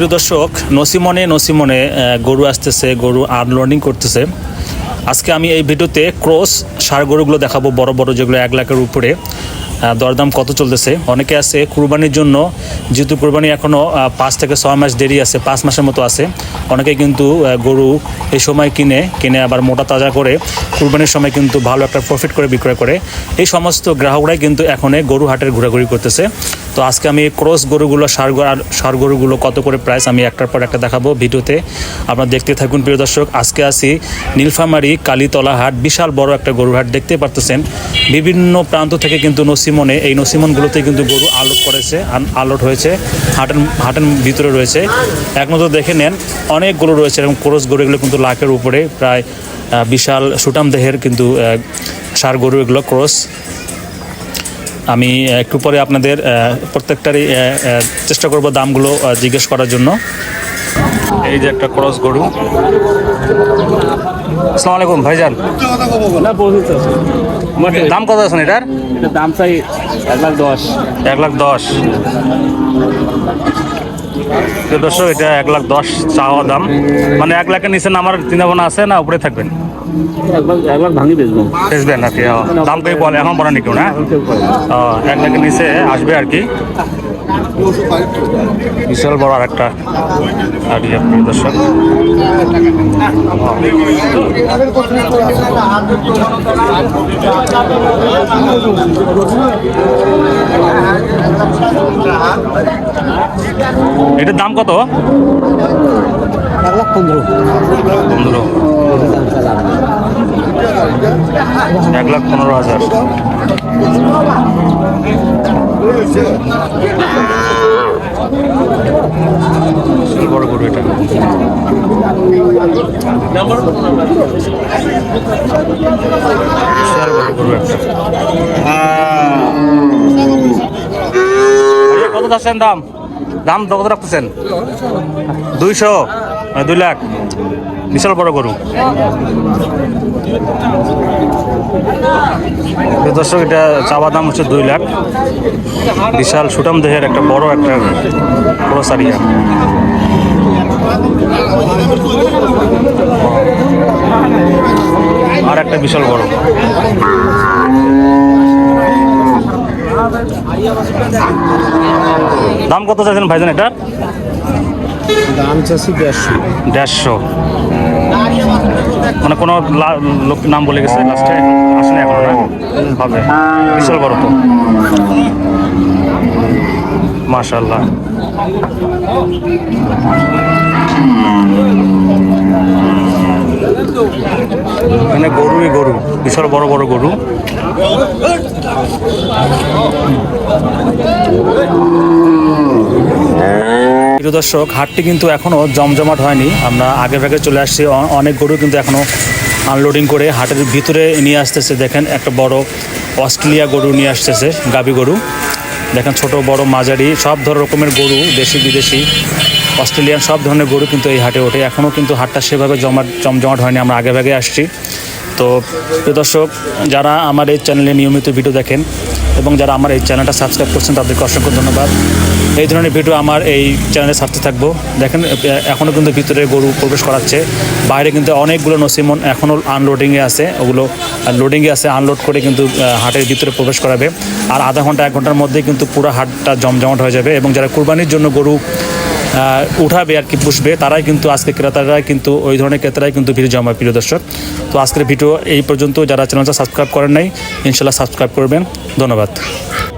প্রিয় দর্শক, নসিমনে গরু আসতেছে, গরু আনলোডিং করতেছে। আজকে আমি এই ভিডিওতে ক্রস ষাঁড় গরুগুলো দেখাবো, বড় বড় যেগুলো 1 লাখের উপরে। দরদাম কত চলতেছে। অনেকে আছে কুরবানির জন্য, যেহেতু কুরবানি এখনও 5 থেকে 6 মাস দেরি আছে, 5 মাসের মতো আছে। অনেকে কিন্তু গরু এই সময় কিনে আবার মোটা তাজা করে কুরবানির সময় কিন্তু ভালো একটা প্রফিট করে বিক্রয় করে। এই সমস্ত গ্রাহকরাই কিন্তু এখন গরু হাটের ঘোরাঘুরি করতেছে। তো আজকে আমি ক্রস গরুগুলো, ষাঁড় গরুগুলো কত করে প্রাইস আমি একটার পর একটা দেখাবো ভিডিওতে। আপনারা দেখতে থাকুন প্রিয় দর্শক। আজকে আসি নীলফামারী কালীতলা হাট, বিশাল বড় একটা গরু হাট দেখতে পারতেছেন। বিভিন্ন প্রান্ত থেকে কিন্তু এই নসিমনগুলোতে কিন্তু গরু আলোট হয়েছে, হাটের ভিতরে রয়েছে। এক নজর দেখে নেন, অনেক গরু রয়েছে এবং ক্রস গরু এগুলো কিন্তু লাখের উপরে, প্রায় বিশাল সুটাম দেহের কিন্তু ষাঁড় গরু এগুলো ক্রস। আমি একটু পরে আপনাদের প্রত্যেকটারই চেষ্টা করব দামগুলো জিজ্ঞেস করার জন্য। এই যে একটা ক্রস গরু। আসসালামু আলাইকুম ভাইজান। দাম কত আছেন এটার? দাম চাই 1,10,000। 1,10,000। দর্শক, এটা 1,10,000 চাওয়া দাম। মানে 1 লাখের নিচে নামার চিন্তা ভাবনা আছে না উপরে থাকবেন? 1,00,000 ভাঙি বেচবেন নাকি? দাম কেউ বলে এখন বলেনি কেউ না? 1 লাখের নিচে আসবে আর কি। বিশাল বড় আর একটা দর্শক। এটার দাম কত? 1,15,000। 1,15,000। বড় গরু এটা। কত যাচ্ছেন দাম? কত রাখতেছেন? 200, 2 লাখ। বিশাল বড় গরু। দর্শক, এটা চাওয়া দাম হচ্ছে 2 লাখ। বিশাল সুটাম দেহের একটা বড় একটা ক্রসারিয়া। আর একটা বিশাল বড়। দাম কত চাইছেন ভাইজান এটা? দাম চাচ্ছি 150। মানে কোনো লোক নাম বলে গেছে লাস্টে, আসলে এখন হবে। বিশাল বড় তো, মাশাআল্লাহ। এখানে গরুই গরু, বিশাল বড় বড় গরু। প্রিয় দর্শক, হাটটি কিন্তু এখনও জমজমাট হয়নি। আমরা আগে চলে আসছি। অনেক গরু কিন্তু এখনও আনলোডিং করে হাটের ভিতরে নিয়ে আসতেছে। দেখেন, একটা বড় অস্ট্রেলিয়া গরু নিয়ে আসতেছে, গাভী গরু। দেখেন, ছোট বড় মাঝারি সব রকমের গরু, দেশি বিদেশি অস্ট্রেলিয়ান সব ধরনের গরু কিন্তু এই হাটে ওঠে। এখনও কিন্তু হাটটা সেভাবে জমজমাট হয়নি। আমরা আগে আসছি। তো প্রিয় দর্শক, যারা আমার এই চ্যানেলে নিয়মিত ভিডিও দেখেন এবং যারা আমার এই চ্যানেলটা সাবস্ক্রাইব করছেন, তাদেরকে অসংখ্য ধন্যবাদ। এই ধরনের ভিডিও আমার এই চ্যানেলে ছাড়তে থাকবো। দেখেন, এখনও কিন্তু ভিতরে গরু প্রবেশ করাচ্ছে। বাইরে কিন্তু অনেকগুলো নসিমন এখনও আনলোডিংয়ে আছে, ওগুলো লোডিংয়ে আছে। আনলোড করে কিন্তু হাটের ভিতরে প্রবেশ করাবে। আর আধা ঘন্টা 1 ঘন্টার মধ্যে কিন্তু পুরো হাটটা জমজমাট হয়ে যাবে। এবং যারা কুরবানির জন্য গরু উঠাবে আর কি, পুষবে, তারাই কিন্তু আজকে ক্রেতারাই কিন্তু ওই ধরনের ক্রেতারাই কিন্তু ভিড় জমায়। প্রিয় দর্শক, তো আজকের ভিডিও এই পর্যন্ত। যারা চ্যানেলটা সাবস্ক্রাইব করেন নাই, ইনশাল্লাহ সাবস্ক্রাইব করবেন। ধন্যবাদ।